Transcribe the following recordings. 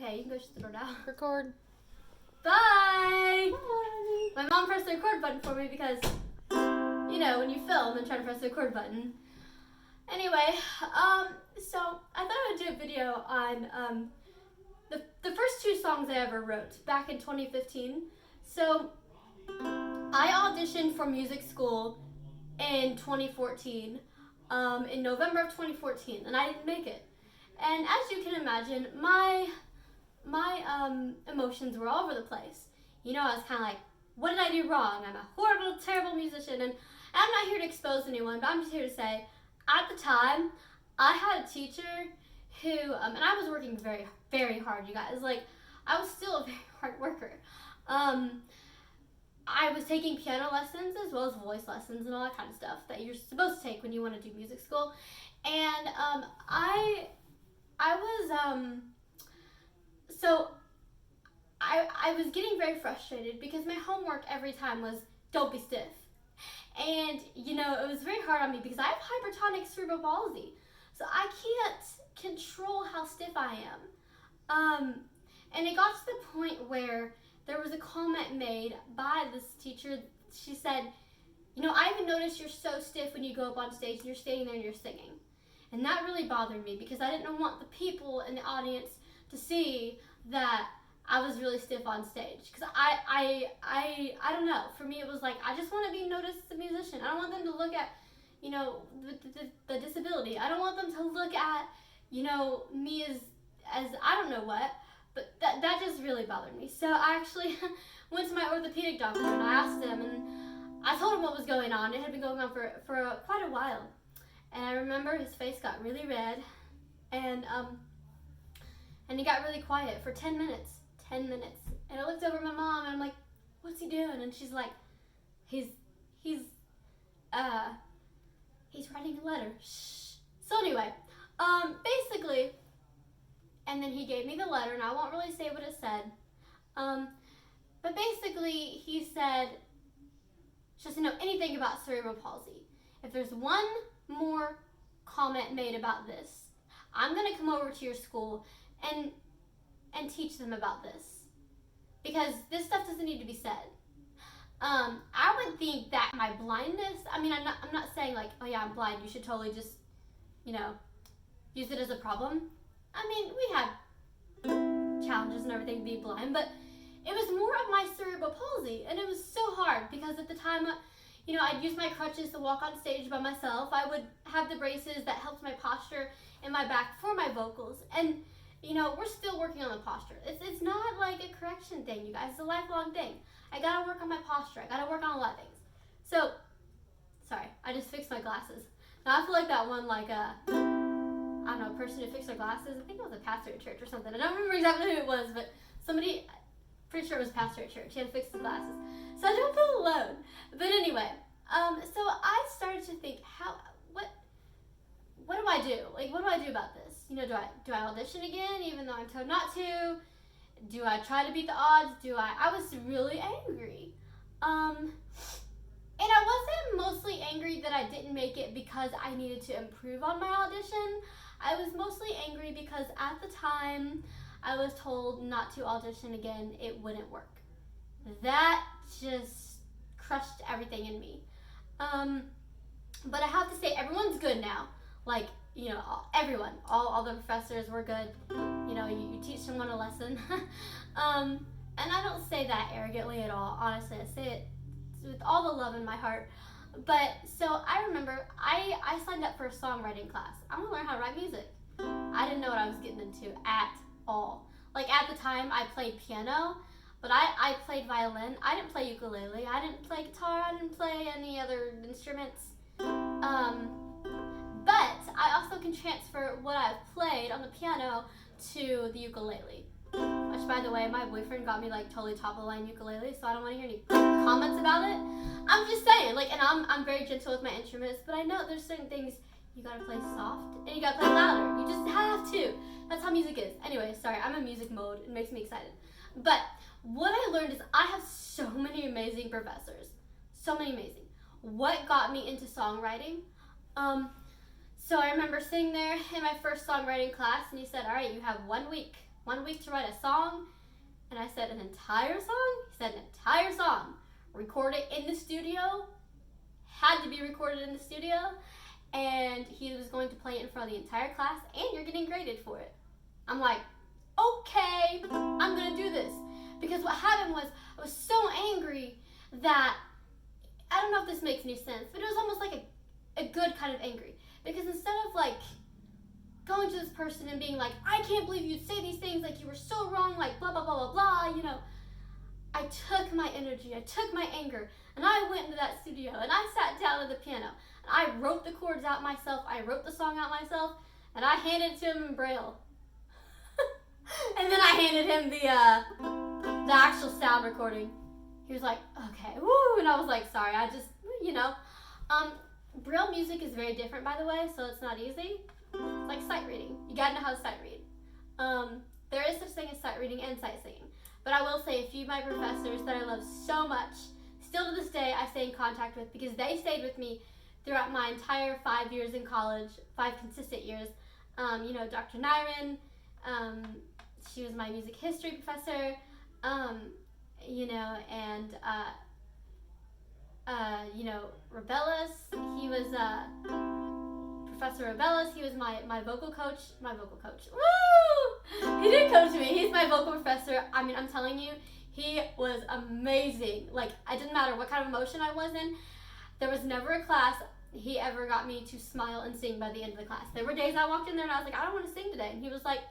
Okay, you can go shut the door now. Record. Bye! Bye. My mom pressed the record button for me because, you know, when you film and try to press the record button. Anyway, so I thought I would do a video on the first two songs I ever wrote back in 2015. So I auditioned for music school in 2014, in November of 2014, and I didn't make it. And as you can imagine, my emotions were all over the place. You know, I was kind of like, what did I do wrong? I'm a horrible, terrible musician, and I'm not here to expose anyone, but I'm just here to say, at the time, I had a teacher who, and I was working very, very hard, you guys. Like, I was still a very hard worker. I was taking piano lessons as well as voice lessons and all that kind of stuff that you're supposed to take when you want to do music school. And I was getting very frustrated because my homework every time was, don't be stiff. And, you know, it was very hard on me because I have hypertonic cerebral palsy. So I can't control how stiff I am. And it got to the point where there was a comment made by this teacher. She said, you know, I even noticed you're so stiff when you go up on stage and you're standing there and you're singing. And that really bothered me because I didn't want the people in the audience to see that I was really stiff on stage. Because I don't know. For me, it was like, I just want to be noticed as a musician. I don't want them to look at, you know, the disability. I don't want them to look at, you know, me as I don't know what. But that just really bothered me. So I actually went to my orthopedic doctor and I asked him, and I told him what was going on. It had been going on for quite a while. And I remember his face got really red, and he got really quiet for 10 minutes. 10 minutes. And I looked over at my mom and I'm like, what's he doing? And she's like, he's writing a letter. Shh. So anyway, basically, and then he gave me the letter, and I won't really say what it said. But basically, he said, she doesn't know anything about cerebral palsy. If there's one more comment made about this, I'm going to come over to your school and teach them about this. Because this stuff doesn't need to be said. I would think that my blindness, I mean, I'm not saying like, oh yeah, I'm blind, you should totally just, you know, use it as a problem. I mean, we have challenges and everything being blind, but it was more of my cerebral palsy, and it was so hard because at the time, you know, I'd use my crutches to walk on stage by myself. I would have the braces that helped my posture and my back for my vocals, and you know, we're still working on the posture. It's not like a correction thing, you guys. It's a lifelong thing. I gotta work on my posture. I gotta work on a lot of things. So, sorry, I just fixed my glasses. Now I feel like that one, like I don't know, person who fixed their glasses. I think it was a pastor at church or something. I don't remember exactly who it was, but somebody, pretty sure it was a pastor at church. He had to fix his glasses. So I don't feel alone. But anyway, so I started to think, what do I do? Like, what do I do about this? You know, do I audition again, even though I'm told not to? Do I try to beat the odds? I was really angry. And I wasn't mostly angry that I didn't make it because I needed to improve on my audition. I was mostly angry because at the time I was told not to audition again, it wouldn't work. That just crushed everything in me. But I have to say, everyone's good now. Like, you know, everyone, all the professors were good. You know, you teach someone a lesson. And I don't say that arrogantly at all. Honestly, I say it with all the love in my heart. But so I remember I signed up for a songwriting class. I'm gonna learn how to write music. I didn't know what I was getting into at all. Like, at the time I played piano, but I played violin. I didn't play ukulele. I didn't play guitar. I didn't play any other instruments. But I also can transfer what I've played on the piano to the ukulele. Which, by the way, my boyfriend got me like totally top of the line ukulele, so I don't want to hear any comments about it. I'm just saying, like, and I'm very gentle with my instruments, but I know there's certain things you gotta play soft and you gotta play louder. You just have to. That's how music is. Anyway, sorry, I'm in music mode. It makes me excited. But what I learned is I have so many amazing professors. So many amazing. What got me into songwriting? So I remember sitting there in my first songwriting class, and he said, all right, you have 1 week 1 week to write a song. And I said, an entire song? He said, an entire song. Record it in the studio. Had to be recorded in the studio. And he was going to play it in front of the entire class, and you're getting graded for it. I'm like, okay, I'm going to do this. Because what happened was, I was so angry that, I don't know if this makes any sense, but it was almost like a good kind of angry. Because instead of like going to this person and being like, I can't believe you'd say these things, like you were so wrong, like blah, blah, blah, blah, blah, you know, I took my energy, I took my anger, and I went into that studio, and I sat down at the piano, and I wrote the chords out myself, I wrote the song out myself, and I handed it to him in Braille. And then I handed him the actual sound recording. He was like, okay, woo, and I was like, sorry, I just, you know. Braille music is very different, by the way, so it's not easy. It's like sight reading. You gotta know how to sight read. There is such thing as sight reading and sight singing. But I will say a few of my professors that I love so much, still to this day I stay in contact with because they stayed with me throughout my entire 5 years in college, 5 consistent years. You know, Dr. Nyron, she was my music history professor, you know, and you know, Rebellis, he was Professor Rebellis, he was my vocal coach. Woo! He did coach me. He's my vocal professor. I mean, I'm telling you, he was amazing. Like, it didn't matter what kind of emotion I was in. There was never a class he ever got me to smile and sing by the end of the class. There were days I walked in there and I was like, I don't want to sing today. And he was like,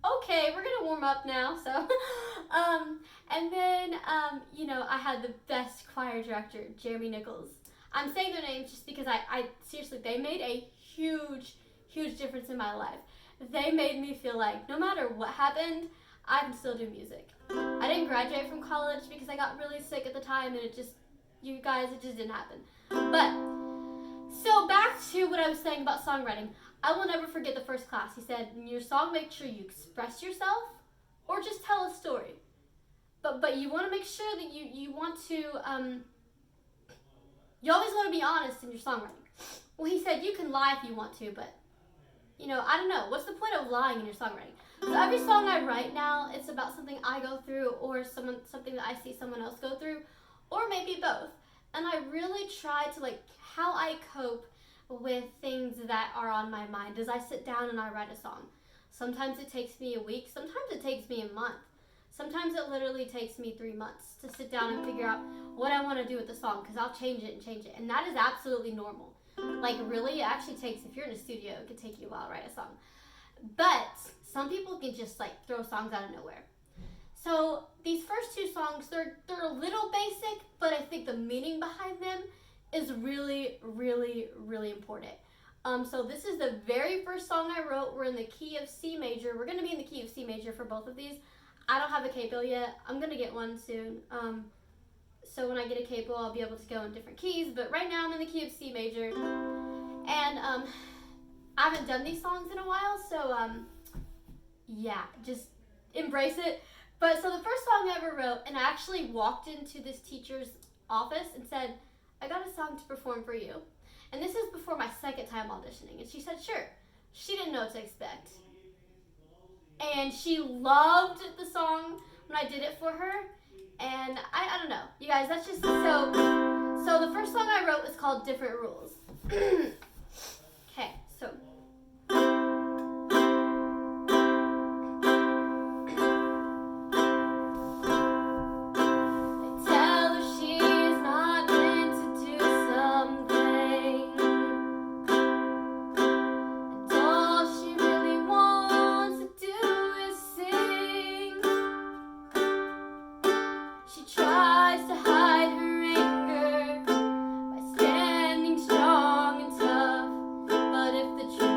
okay, we're gonna warm up now. So, and then, you know, I had the best choir director, Jeremy Nichols. I'm saying their names just because I seriously, they made a huge difference in my life. They made me feel like no matter what happened, I can still do music. I didn't graduate from college because I got really sick at the time, and it just didn't happen. But, so back to what I was saying about songwriting. I will never forget the first class. He said, in your song, make sure you express yourself or just tell a story. But you want to make sure that you want to, you always want to be honest in your songwriting. Well, he said, you can lie if you want to, but, you know, I don't know. What's the point of lying in your songwriting? So every song I write now, it's about something I go through or something that I see someone else go through, or maybe both. And I really try to, like, how I cope with things that are on my mind as I sit down and I write a song. Sometimes it takes me a week. Sometimes it takes me a month. Sometimes it literally takes me 3 months to sit down and figure out what I want to do with the song, because I'll change it. And that is absolutely normal. Like, really, it actually takes, if you're in a studio, it could take you a while to write a song. But some people can just, like, throw songs out of nowhere. So these first 2 songs, they're a little basic, but I think the meaning behind them is really, really, really important. So this is the very first song I wrote. We're in the key of C major. We're going to be in the key of C major for both of these. I don't have a capo yet. I'm going to get one soon. So when I get a capo, I'll be able to go in different keys. But right now I'm in the key of C major. And I haven't done these songs in a while. So yeah, just embrace it. But so the first song I ever wrote, and I actually walked into this teacher's office and said, I got a song to perform for you. And this is before my second time auditioning. And she said, sure. She didn't know what to expect. And she loved the song when I did it for her. And I don't know. You guys, that's just so the first song I wrote was called Different Rules. Okay, so. The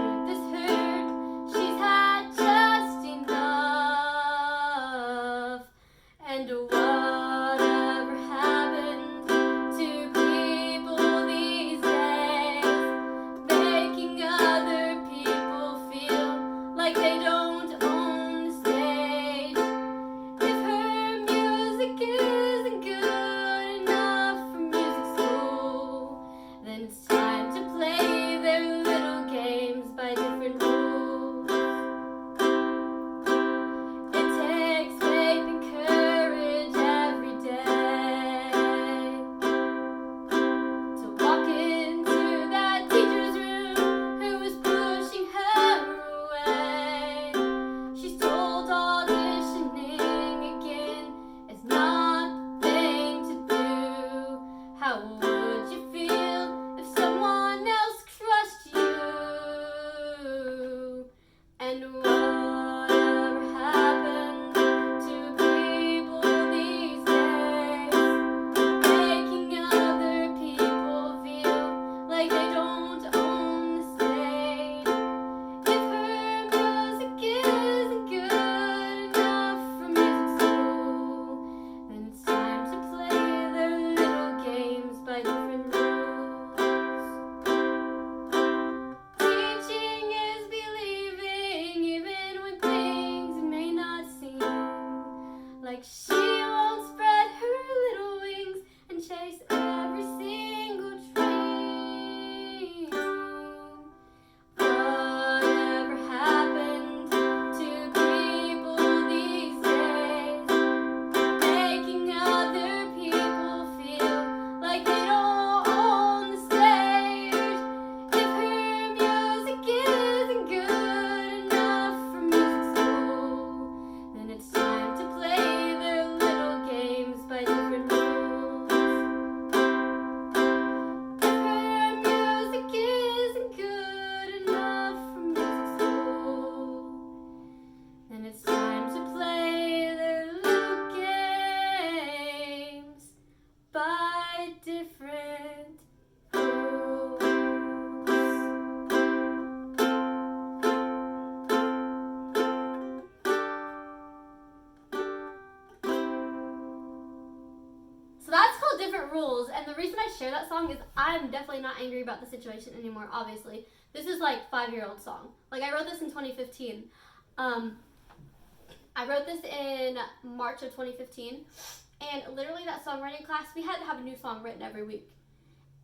she won't spread her little wings and chase every single dream. Whatever happened to people these days, making other people feel like they don't own the stage? If her music isn't good enough for music school, then it's time to play their little games by different rules. If her music isn't good enough for music school, then it's time to play their little games by different rules. So that's called Different Rules, and the reason I share that song is I'm definitely not angry about the situation anymore, obviously. This is like 5-year-old song. Like, I wrote this in 2015. I wrote this in March of 2015, and literally that songwriting class, we had to have a new song written every week.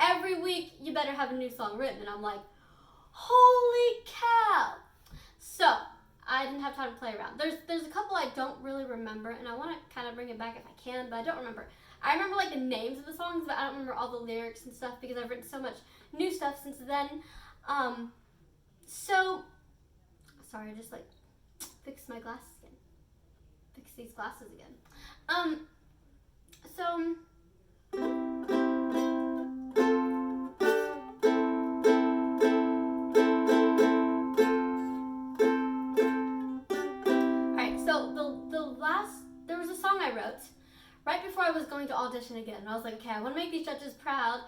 Every week, you better have a new song written, and I'm like, holy cow! So, I didn't have time to play around. There's a couple I don't really remember, and I want to kind of bring it back if I can, but I don't remember. I remember like the names of the songs, but I don't remember all the lyrics and stuff because I've written so much new stuff since then. So, sorry, I just like fix my glasses again. Fix these glasses again. Alright, so there was a song I wrote right before I was going to audition again. And I was like, okay, I want to make these judges proud.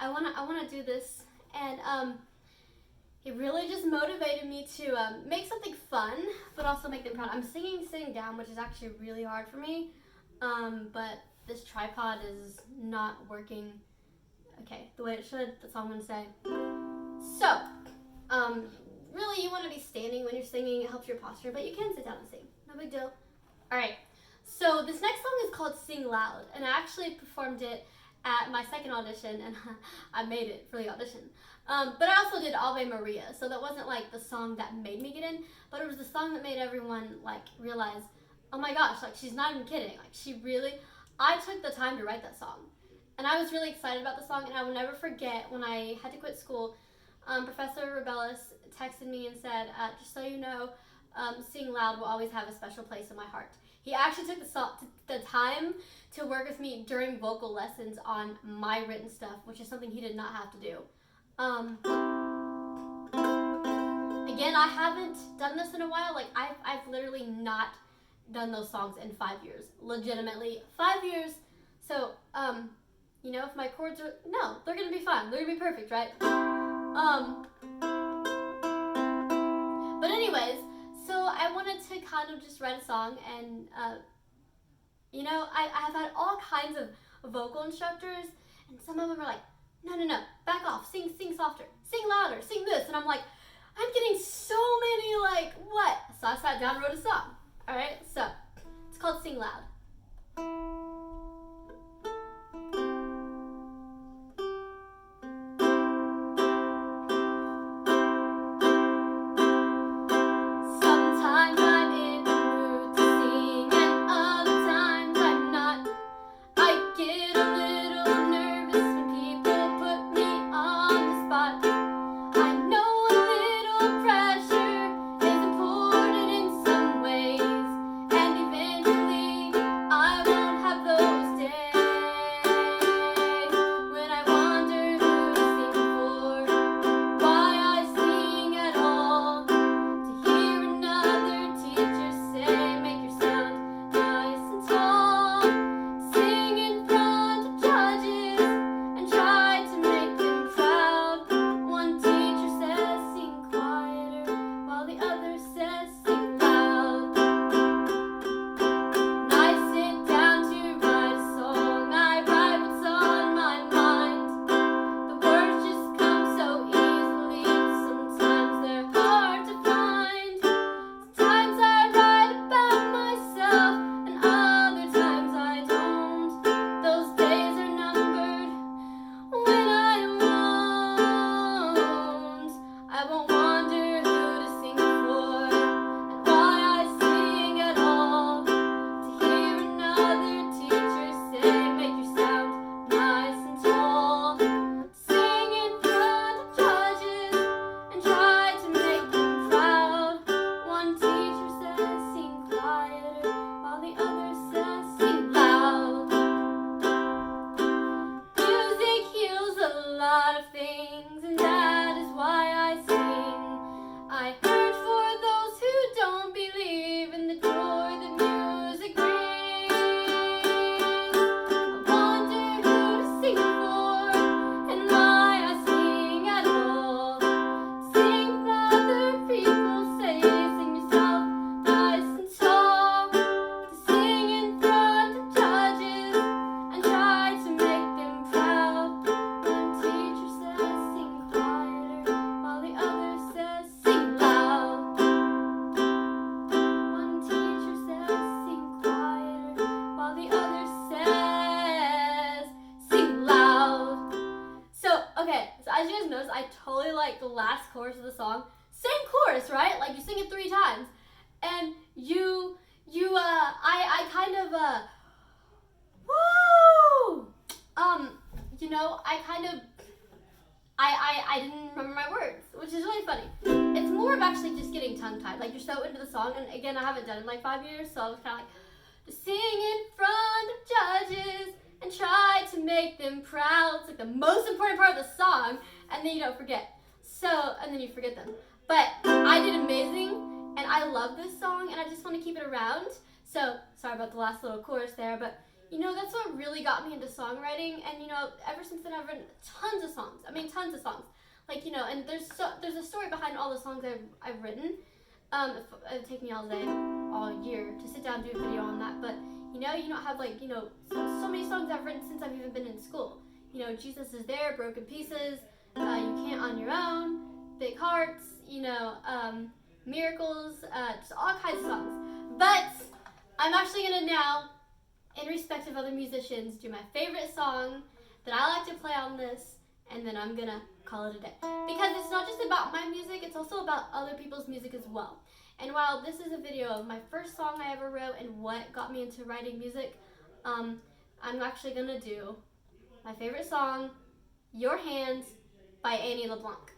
I want to do this. And it really just motivated me to make something fun, but also make them proud. I'm singing sitting down, which is actually really hard for me. But this tripod is not working, okay, the way it should. That's all I'm gonna say. So, really you want to be standing when you're singing. It helps your posture, but you can sit down and sing. No big deal. All right. So this next song is called Sing Loud, and I actually performed it at my second audition, and I made it for the audition. But I also did Ave Maria, so that wasn't like the song that made me get in, but it was the song that made everyone like realize, oh my gosh, like she's not even kidding. Like I took the time to write that song. And I was really excited about the song, and I will never forget when I had to quit school, Professor Rebellis texted me and said, just so you know, Sing Loud will always have a special place in my heart. He actually took the time to work with me during vocal lessons on my written stuff, which is something he did not have to do. Again, I haven't done this in a while. Like, I've literally not done those songs in 5 years. Legitimately, 5 years. So, you know, if my chords are, no, they're gonna be fine. They're gonna be perfect, right? But anyways, so I wanted to kind of just write a song, and, you know, I have had all kinds of vocal instructors, and some of them are like, no, back off, sing softer, sing louder, sing this, and I'm like, I'm getting so many, like, what? So I sat down and wrote a song, alright? So, it's called Sing Loud. Have those last chorus of the song. Same chorus, right? Like you sing it 3 times. And I kind of, woo! I didn't remember my words, which is really funny. It's more of actually just getting tongue-tied. Like, you're so into the song, and again, I haven't done it in like 5 years, so I was kind of like, sing in front of judges and try to make them proud. It's like the most important part of the song, and then you don't forget. And then you forget them. But I did amazing, and I love this song, and I just want to keep it around. So, sorry about the last little chorus there, but that's what really got me into songwriting, and ever since then I've written tons of songs. Tons of songs. Like, and there's a story behind all the songs I've written. It would take me all year to sit down and do a video on that, but you don't have so many songs I've written since I've even been in school. Jesus Is There, Broken Pieces, You Can't on Your Own, Big Hearts, Miracles, just all kinds of songs. But I'm actually gonna now, in respect of other musicians, do my favorite song that I like to play on this, and then I'm gonna call it a day. Because it's not just about my music, it's also about other people's music as well. And while this is a video of my first song I ever wrote and what got me into writing music, I'm actually gonna do my favorite song, Your Hands by Annie LeBlanc.